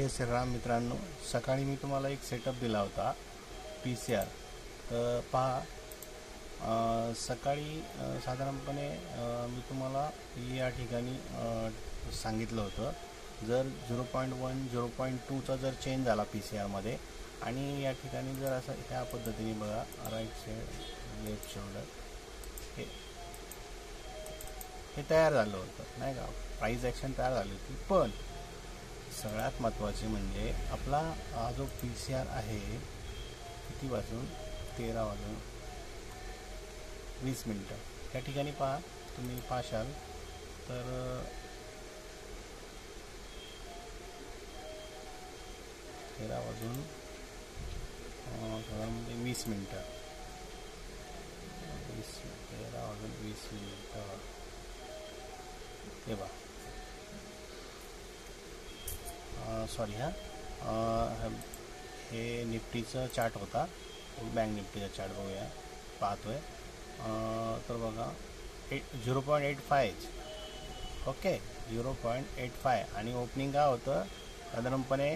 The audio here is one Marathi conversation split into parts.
जय श्रीराम मित्रांनो, सकाळी मी तुम्हाला एक सेटअप दिला होता PCR. तर पहा, सकाळी साधारणपणे मी तुम्हाला या ठिकाणी सांगितलं होतं, जर 0.1 0.2चा जर चेंज झाला PCR आणि या ठिकाणी जर असं ह्या पद्धतीने बघा, राईट साईड लेफ्ट शोल्डर हे तयार झालं होतं नाही का, प्राइस ॲक्शन तयार झाली होती. पण सगळ्यात महत्त्वाचे म्हणजे आपला हा जो PCR आहे किती वाजून 13 वाजून 20 मिनटं या ठिकाणी पहा, तुम्ही पाहाल तर 13 वाजून साधारणपणे 20 मिनटं 13 वाजून 20 मिनटं हे बघा, सॉरी हे निफ्टीचं चार्ट होता, बँक निफ्टीचा चार्ट बघूया पाहतोय. तर बघा 0.85 ओके, 0.85 आणि ओपनिंग काय होतं साधारणपणे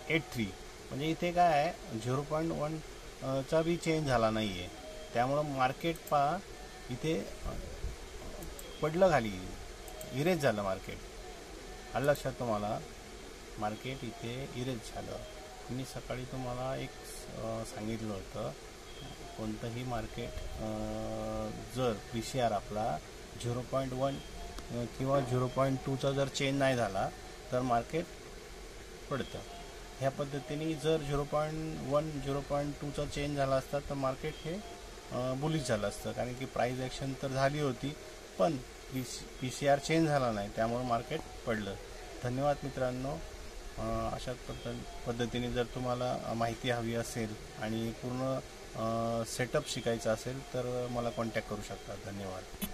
83. म्हणजे इथे काय आहे 0.1चा बी चेंज झाला नाही आहे, त्यामुळं मार्केट पहा इथे पडलं खाली, इरेज झालं मार्केट. आलं लक्षात तुम्हाला, मार्केट इथे इरेज झालं. मी सकाळी तुम्हाला एक सांगितलं होतं, कोणतंही मार्केट जर PCR आपला 0.1 किंवा 0.2चा जर चेंज नाही झाला तर मार्केट पडतं. ह्या पद्धतीने जर 0.1 0.2चा चेंज झाला असता तर मार्केट हे बुलिश झालं असतं, कारण की प्राइस ॲक्शन तर झाली होती पण PCR चेंज झाला नाही, त्यामुळे मार्केट पडलं. धन्यवाद मित्रांनो. अशाच पद्धतीने जर तुम्हाला माहिती हवी असेल आणि पूर्ण सेटअप शिकायचा असेल तर मला कॉन्टॅक्ट करू शकता. धन्यवाद.